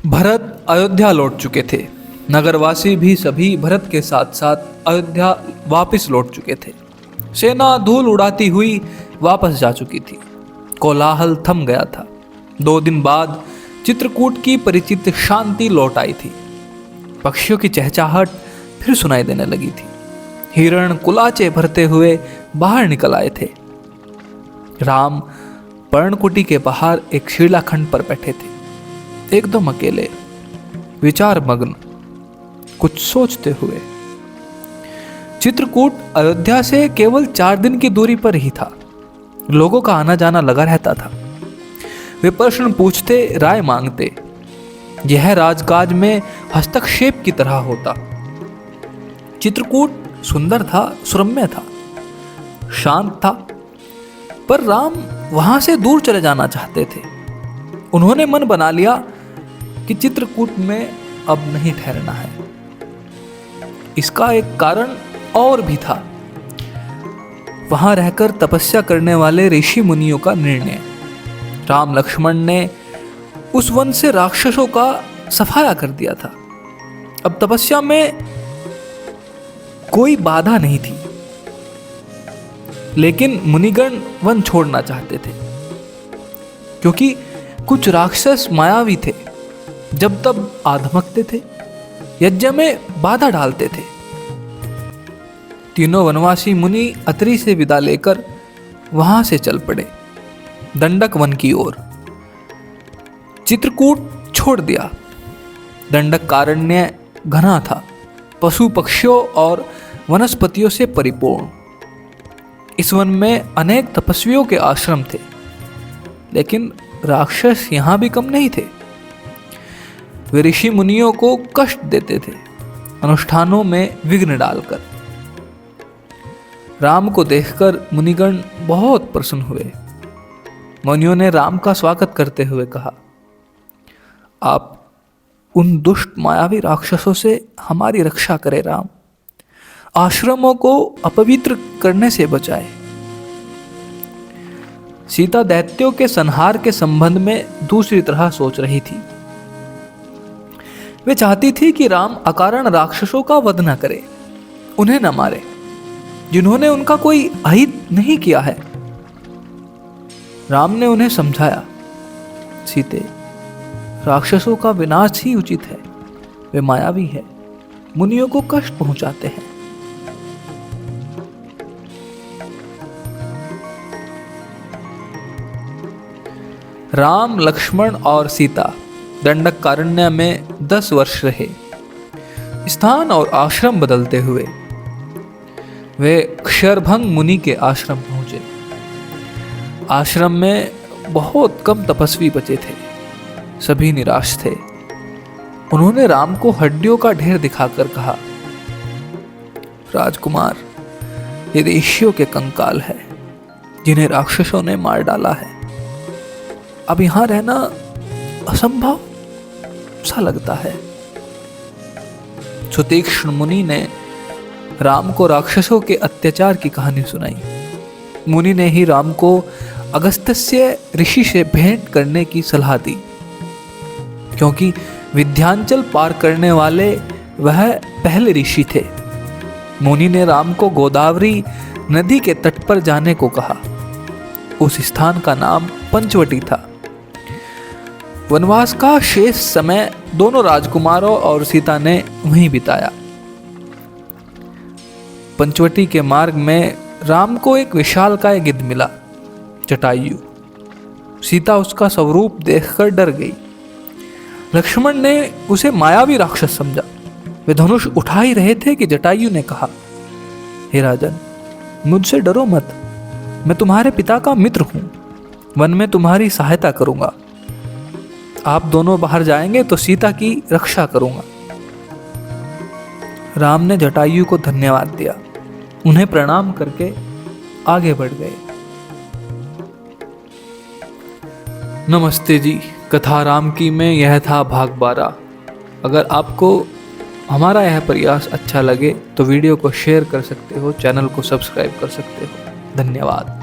भरत अयोध्या लौट चुके थे। नगरवासी भी सभी भरत के साथ साथ अयोध्या वापस लौट चुके थे। सेना धूल उड़ाती हुई वापस जा चुकी थी। कोलाहल थम गया था। 2 दिन बाद चित्रकूट की परिचित शांति लौट आई थी। पक्षियों की चहचहाहट फिर सुनाई देने लगी थी। हिरण कुलाचे भरते हुए बाहर निकल आए थे। राम पर्णकुटी के बाहर एक शिलाखंड पर बैठे थे, एकदम अकेले, विचार मग्न, कुछ सोचते हुए। चित्रकूट अयोध्या से केवल 4 दिन की दूरी पर ही था। लोगों का आना जाना लगा रहता था। वे प्रश्न पूछते, राय मांगते। यह राजकाज में हस्तक्षेप की तरह होता। चित्रकूट सुंदर था, सुरम्य था, शांत था, पर राम वहां से दूर चले जाना चाहते थे। उन्होंने मन बना लिया कि चित्रकूट में अब नहीं ठहरना है। इसका एक कारण और भी था। वहां रहकर तपस्या करने वाले ऋषि मुनियों का निर्णय। राम लक्ष्मण ने उस वन से राक्षसों का सफाया कर दिया था। अब तपस्या में कोई बाधा नहीं थी। लेकिन मुनिगण वन छोड़ना चाहते थे, क्योंकि कुछ राक्षस मायावी थे, जब तब आधमकते थे, यज्ञ में बाधा डालते थे। तीनों वनवासी मुनि अत्रि से विदा लेकर वहां से चल पड़े, दंडक वन की ओर। चित्रकूट छोड़ दिया। दंडक कारण्य घना था, पशु पक्षियों और वनस्पतियों से परिपूर्ण। इस वन में अनेक तपस्वियों के आश्रम थे, लेकिन राक्षस यहां भी कम नहीं थे। वे ऋषि मुनियों को कष्ट देते थे, अनुष्ठानों में विघ्न डालकर। राम को देखकर मुनिगण बहुत प्रसन्न हुए। मुनियों ने राम का स्वागत करते हुए कहा, आप उन दुष्ट मायावी राक्षसों से हमारी रक्षा करें राम। आश्रमों को अपवित्र करने से बचाए। सीता दैत्यों के संहार के संबंध में दूसरी तरह सोच रही थी। वे चाहती थी कि राम अकारण राक्षसों का वध न करे, उन्हें न मारे, जिन्होंने उनका कोई अहित नहीं किया है। राम ने उन्हें समझाया, सीते, राक्षसों का विनाश ही उचित है। वे मायावी है, मुनियों को कष्ट पहुंचाते हैं। राम, लक्ष्मण और सीता दंडक कारण्य में 10 वर्ष रहे। स्थान और आश्रम बदलते हुए वे क्षरभंग मुनि के आश्रम पहुंचे। आश्रम में बहुत कम तपस्वी बचे थे, सभी निराश थे। उन्होंने राम को हड्डियों का ढेर दिखाकर कहा, राजकुमार, ये ऋषियों के कंकाल है, जिन्हें राक्षसों ने मार डाला है। अब यहां रहना असंभव सा लगता है। सुतीक्ष्ण मुनि ने राम को राक्षसों के अत्याचार की कहानी सुनाई। मुनि ने ही राम को अगस्त्य ऋषि से भेंट करने की सलाह दी, क्योंकि विंध्याचल पार करने वाले वह पहले ऋषि थे। मुनि ने राम को गोदावरी नदी के तट पर जाने को कहा। उस स्थान का नाम पंचवटी था। वनवास का शेष समय दोनों राजकुमारों और सीता ने वहीं बिताया। पंचवटी के मार्ग में राम को एक विशालकाय गिद्ध मिला, जटायु। सीता उसका स्वरूप देखकर डर गई। लक्ष्मण ने उसे मायावी राक्षस समझा। वे धनुष उठा ही रहे थे कि जटायु ने कहा, हे राजन, मुझसे डरो मत। मैं तुम्हारे पिता का मित्र हूं, वन में तुम्हारी सहायता करूंगा। आप दोनों बाहर जाएंगे तो सीता की रक्षा करूंगा। राम ने जटायु को धन्यवाद दिया, उन्हें प्रणाम करके आगे बढ़ गए। नमस्ते जी, कथा राम की में यह था भाग 12। अगर आपको हमारा यह प्रयास अच्छा लगे तो वीडियो को शेयर कर सकते हो, चैनल को सब्सक्राइब कर सकते हो। धन्यवाद।